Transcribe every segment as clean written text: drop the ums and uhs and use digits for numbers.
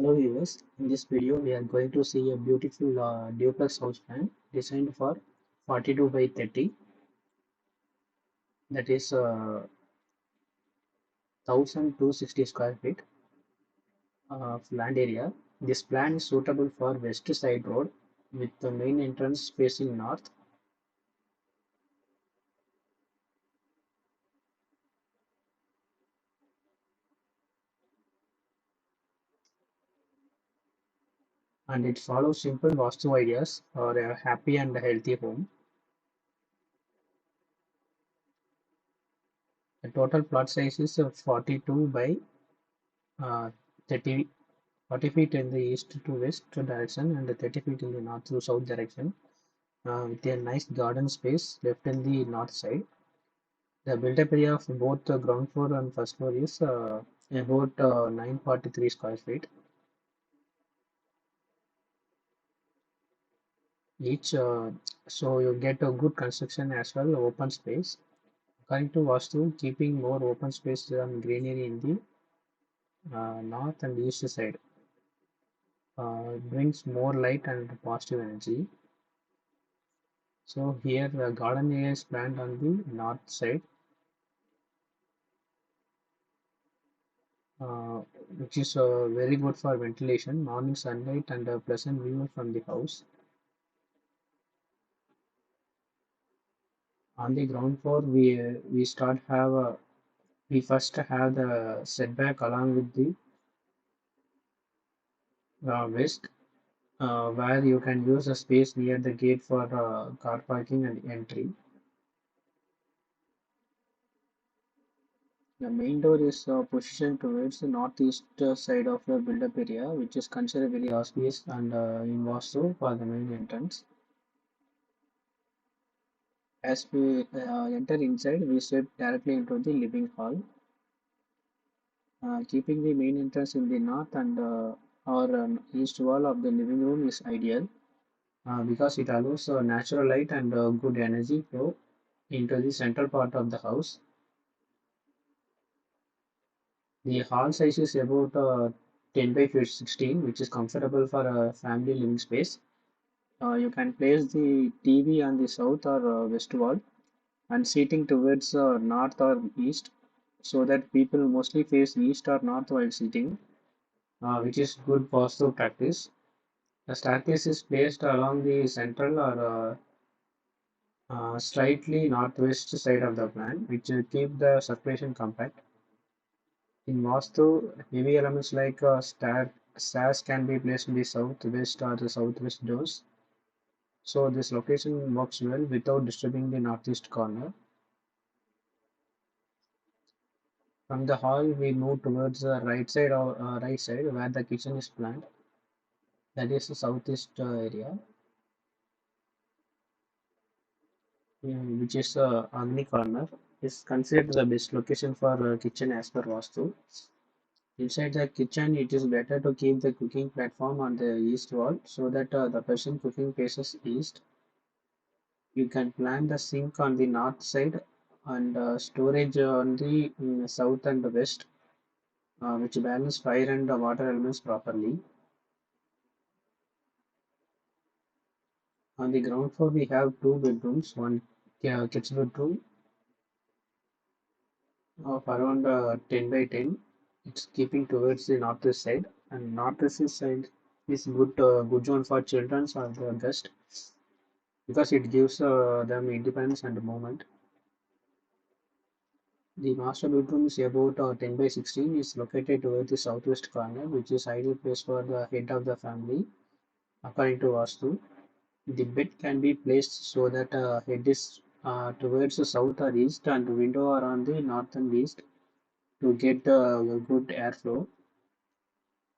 Hello viewers, in this video we are going to see a beautiful duplex house plan designed for 42 by 30, that is 1260 square feet of land area. This plan is suitable for west side road with the main entrance facing north, and it follows simple Vastu ideas for a happy and healthy home. The total plot size is 42 by uh, 30, 40 feet in the east to west direction and 30 feet in the north to south direction, with a nice garden space left in the north side. The built-up area of both the ground floor and first floor is about 943 square feet each. So you get a good construction as well, open space. According to Vastu, keeping more open space and greenery in the north and east side brings more light and positive energy. So here the garden area is planned on the north side, uh, which is very good for ventilation, morning sunlight, and a pleasant view from the house. On the ground floor, we first have the setback along with the west, where you can use a space near the gate for car parking and entry. The main door is positioned towards the northeast side of the build-up area, which is considered very auspicious and in Vastu for the main entrance. As we enter inside, we step directly into the living hall, keeping the main entrance in the north and or east wall of the living room is ideal because it allows natural light and good energy flow into the central part of the house. The hall size is about 10 by 16, which is comfortable for a family living space. You can place the TV on the south or west wall and seating towards north or east so that people mostly face east or north while sitting, which is good posture practice. The staircase is placed along the central or slightly northwest side of the plan, which will keep the circulation compact. In Vastu, heavy elements like stairs can be placed in the southwest or the southwest doors, so this location works well without disturbing the northeast corner. From the hall, we move towards the right side where the kitchen is planned. That is the southeast area, which is Agni corner. Is considered the best location for kitchen as per Vastu. Inside the kitchen, it is better to keep the cooking platform on the east wall so that the person cooking faces east. You can plan the sink on the north side and storage on the south and west, which balance fire and water elements properly. On the ground floor, we have two bedrooms, one kitchen bedroom of around 10 by 10. It's keeping towards the northwest side, and northwest side is good zone for children or the guest because it gives them independence and movement. The master bedroom is about 10 by 16, is located toward the southwest corner, which is ideal place for the head of the family according to Vastu. The bed can be placed so that head is towards the south or east and window are on the north and east to get good airflow.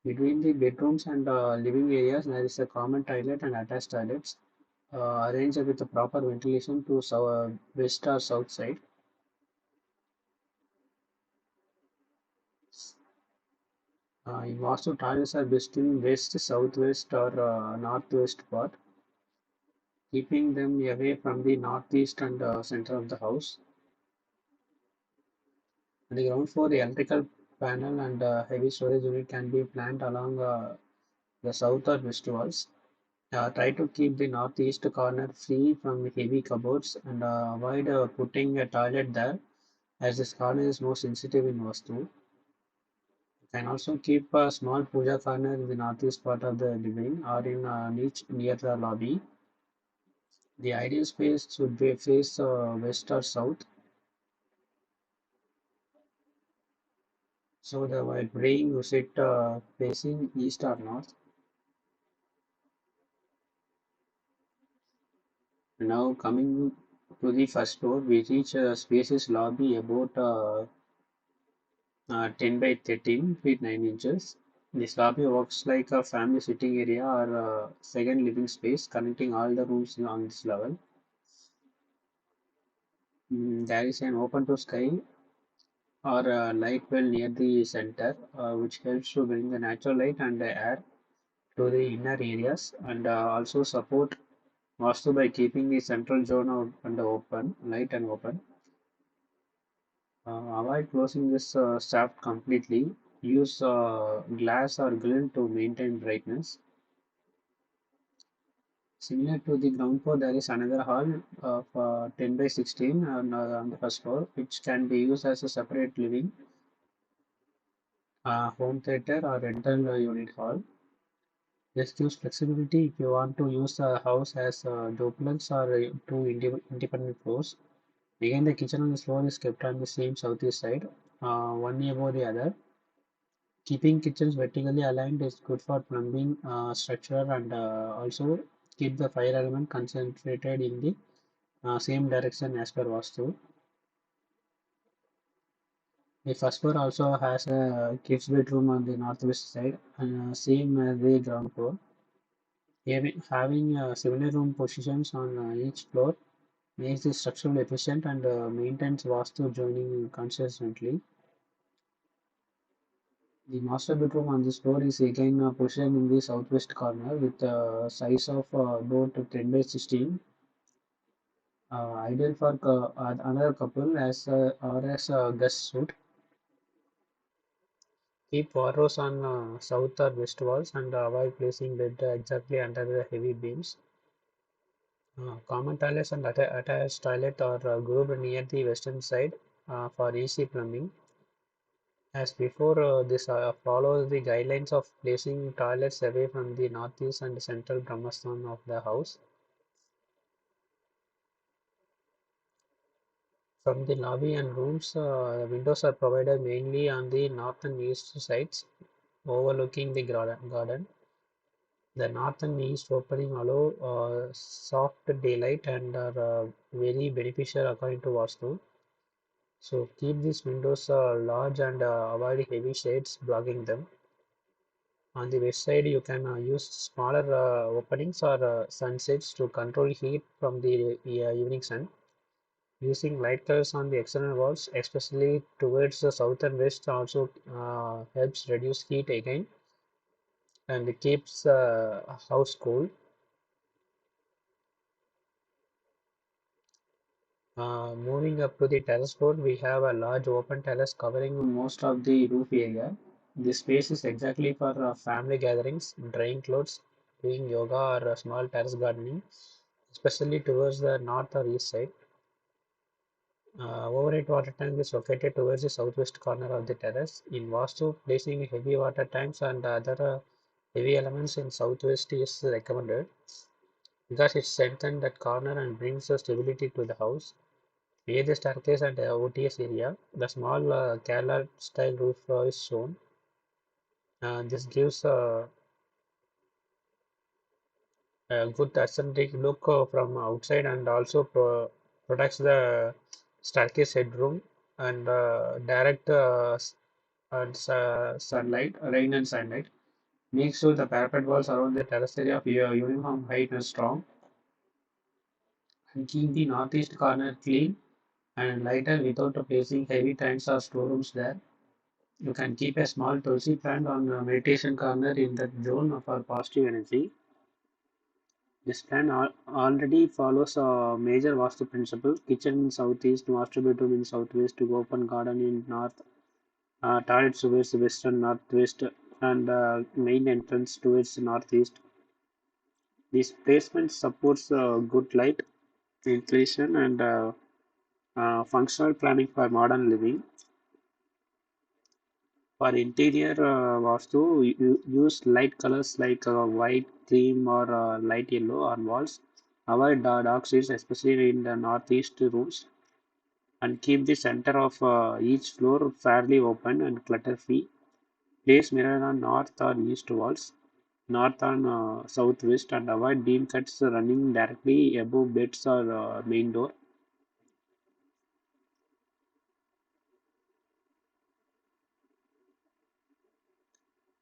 Between the bedrooms and living areas, there is a common toilet and attached toilets arranged with the proper ventilation to west or south side. In Vastu, toilets are best in west, southwest, or northwest part, keeping them away from the northeast and center of the house. On the ground floor, the electrical panel and heavy storage unit can be planned along the south or west walls. Try to keep the northeast corner free from heavy cupboards and avoid putting a toilet there, as this corner is more sensitive in Vastu. You can also keep a small puja corner in the northeast part of the living or in a niche near the lobby. The ideal space should be face west or south, so that while praying you sit facing east or north. Now coming to the first floor, we reach a spacious lobby about 10 by 13 feet 9 inches. This lobby works like a family sitting area or a second living space, connecting all the rooms on this level. There is an open to sky or a light well near the center, which helps to bring the natural light and the air to the inner areas and also support Vastu by keeping the central zone out and open, light and open. Avoid closing this shaft completely. Use glass or grill to maintain brightness. Similar to the ground floor, there is another hall of 10 by 16 on the first floor, which can be used as a separate living, home theater, or rental unit hall. This gives flexibility if you want to use the house as a duplex or two independent floors. Again, the kitchen on this floor is kept on the same southeast side, one above the other. Keeping kitchens vertically aligned is good for plumbing structure and also keep the fire element concentrated in the same direction as per Vastu. The first floor also has a kids bedroom on the northwest side, and same as the ground floor. Having similar room positions on each floor makes the structural efficient and maintains Vastu joining consistently. The master bedroom on this floor is again positioned in the southwest corner with a size of about 10 by 16, ideal for another couple as or as a guest suite. Keep wardrobes on south or west walls and avoid placing bed exactly under the heavy beams. Common toilets and attached toilet are grouped near the western side for easy plumbing. As before, this follows the guidelines of placing toilets away from the northeast and central Brahmastan of the house. From the lobby and rooms, windows are provided mainly on the north and east sides, overlooking the garden. The north and east opening allow soft daylight and are very beneficial according to Vastu. So keep these windows large and avoid heavy shades blocking them. On the west side, you can use smaller openings or sunsets to control heat from the evening sun. Using light colors on the external walls, especially towards the south and west, also helps reduce heat again and keeps house cool. Moving up to the terrace floor, we have a large open terrace covering most of the roof area. This space is exactly for family gatherings, drying clothes, doing yoga, or small terrace gardening, especially towards the north or east side. Overhead water tank is located towards the southwest corner of the terrace. In Vastu, placing heavy water tanks and other heavy elements in southwest is recommended because it strengthens that corner and brings stability to the house. Near the staircase and OTS area, the small Kerala style roof is shown. This gives a good aesthetic look from outside and also protects the staircase headroom and direct and sunlight, rain and sunlight. Make sure the parapet walls around the terrace area of your uniform height and strong, and keep the northeast corner clean and lighter without placing heavy tents or storerooms there. You can keep a small tulsi plant on the meditation corner in that zone for positive energy. This plan already follows a major Vastu principle: kitchen in southeast, master bedroom in southwest, to open garden in north. toilets towards western northwest, and main entrance towards northeast. This placement supports good light, ventilation, and functional planning for modern living. For interior Vastu, use light colors like white, cream, or light yellow on walls. Avoid dark shades, especially in the northeast rooms, and keep the center of each floor fairly open and clutter-free. Place mirror on north or east walls, north and southwest, and avoid beam cuts running directly above beds or main door.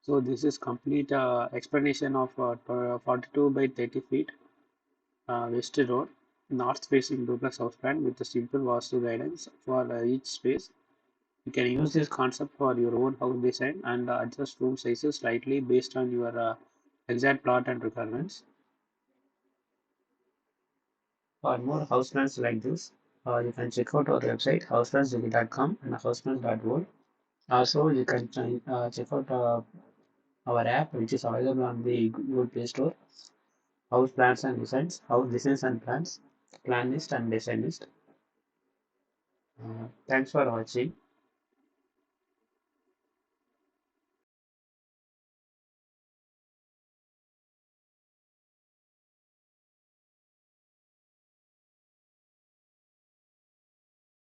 So this is complete explanation of 42 by 30 feet West Road, north-facing duplex house plan with a simple Vastu guidance for each space. You can use this concept for your own house design and adjust room sizes slightly based on your exact plot and requirements. For more house plans like this, you can check out our website houseplansdigi.com and houseplans.world. Also, you can check out our app, which is available on the Google Play Store. House plans and designs, house designs and plans, plan list and design list. Thanks for watching.